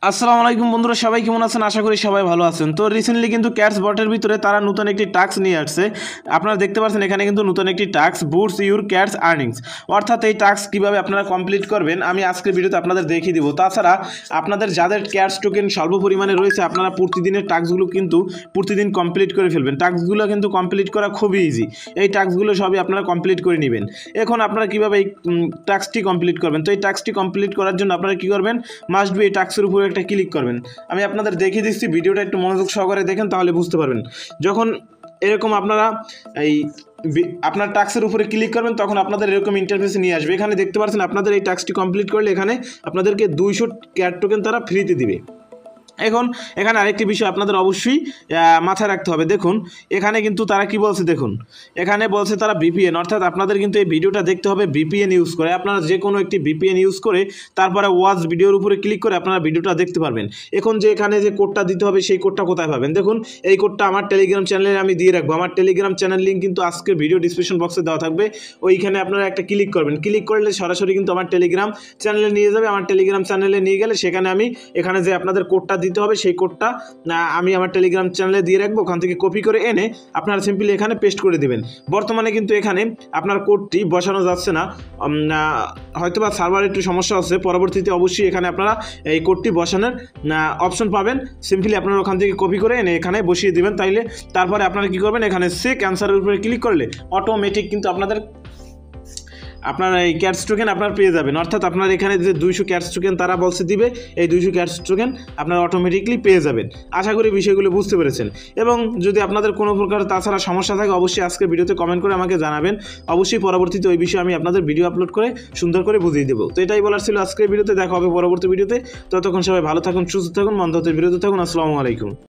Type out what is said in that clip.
আসসালামু আলাইকুম বন্ধুরা, সবাই কেমন আছেন? আশা করি সবাই ভালো আছেন। তো রিসেন্টলি কিন্তু ক্যাটস বটের ভিতরে তারা নতুন একটি টাস্ক নিয়ে আসছে। আপনারা দেখতে পাচ্ছেন এখানে কিন্তু নতুন একটি task, boost your cats earnings. অর্থাৎ এই টাস্ক কীভাবে আপনারা কমপ্লিট করবেন আমি আজকের ভিডিওতে আপনাদের দেখিয়ে দিব। তাছাড়া আপনাদের যাদের ক্যাটস টোকেন স্বল্প পরিমাণে রয়েছে আপনারা প্রতিদিনের টাস্কগুলো কিন্তু প্রতিদিন কমপ্লিট করে ফেলবেন। টাস্কগুলো কিন্তু কমপ্লিট করা খুবই ইজি। এই টাস্কগুলো সবই আপনারা কমপ্লিট করে নেবেন। এখন আপনারা কীভাবে এই টাস্কটি কমপ্লিট করবেন? তো এই টাস্কটি কমপ্লিট করার জন্য আপনারা কী করবেন? মাস্ট বি এই টাস্কের উপরে একটা ক্লিক করবেন। আমি আপনাদের দেখিয়ে দিচ্ছি, ভিডিওটা একটু মনোযোগ সহকারে দেখেন তাহলে বুঝতে পারবেন। যখন এরকম আপনারা এই আপনার টাস্কের উপরে ক্লিক করবেন তখন আপনাদের এরকম ইন্টারফেসে নিয়ে আসবে। এখানে দেখতে পাচ্ছেন আপনাদের এই টাস্কটি কমপ্লিট করলে এখানে আপনাদেরকে 200 ক্যাট টোকেন তারা ফ্রিতে দিবে। এখন এখানে আরেকটি বিষয় আপনাদের অবশ্যই মাথায় রাখতে হবে। দেখুন এখানে কিন্তু তারা কি বলছে, দেখুন এখানে বলছে তারা ভিপিএন, অর্থাৎ আপনাদের কিন্তু এই ভিডিওটা দেখতে হবে ভিপিএন ইউজ করে। আপনারা যে কোনো একটি ভিপিএন ইউজ করে তারপরে ওয়াচ ভিডিওর উপরে ক্লিক করে আপনারা ভিডিওটা দেখতে পারবেন। এখন যে এখানে যে কোডটা দিতে হবে সেই কোডটা কোথায় পাবেন? দেখুন এই কোডটা আমার টেলিগ্রাম চ্যানেলে আমি দিয়ে রাখবো। আমার টেলিগ্রাম চ্যানেল লিঙ্ক কিন্তু আজকের ভিডিও ডিসক্রিপশন বক্সে দেওয়া থাকবে। ওইখানে আপনারা একটা ক্লিক করবেন। ক্লিক করলে সরাসরি কিন্তু আমার টেলিগ্রাম চ্যানেলে নিয়ে যাবে। আমার টেলিগ্রাম চ্যানেলে নিয়ে গেলে সেখানে আমি এখানে যে আপনাদের কোডটা দিতে হবে সেই কোডটা আমি আমার টেলিগ্রাম চ্যানেলে দিয়ে রাখবো। ওখান থেকে কপি করে এনে আপনারা সিম্পলি এখানে পেস্ট করে দেবেন। বর্তমানে কিন্তু এখানে আপনার কোডটি বসানো যাচ্ছে না, হয়তো বা সার্ভার একটু সমস্যা হচ্ছে। পরবর্তীতে অবশ্যই এখানে আপনারা এই কোডটি বসানোর অপশন পাবেন। সিম্পলি আপনারা ওখান থেকে কপি করে এনে এখানে বসিয়ে দেবেন। তাইলে তারপরে আপনারা কী করবেন? এখানে চেক অ্যান্সারের উপরে ক্লিক করলে অটোমেটিক কিন্তু আপনার এই ক্যাটস টোকেন আপনার পেয়ে যাবেন। অর্থাৎ আপনার এখানে যে 200 ক্যাটস টোকেন তারা বলছে দিবে, এই 200 ক্যাটস টোকেন আপনারা অটোমেটিকলি পেয়ে যাবেন। আশা করি বিষয়গুলো বুঝতে পেরেছেন। এবং যদি আপনাদের কোনো প্রকার তাছাড়া সমস্যা থাকে অবশ্যই আজকের ভিডিওতে কমেন্ট করে আমাকে জানাবেন। অবশ্যই পরবর্তীতে ওই বিষয়ে আমি আপনাদের ভিডিও আপলোড করে সুন্দর করে বুঝিয়ে দেবো। তো এটাই বলার ছিল আজকের ভিডিওতে। দেখা হবে পরবর্তী ভিডিওতে। ততক্ষণ সবাই ভালো থাকুন, সুস্থ থাকুন, মন্দ হতে বিরত থাকুন। আসসালামু আলাইকুম।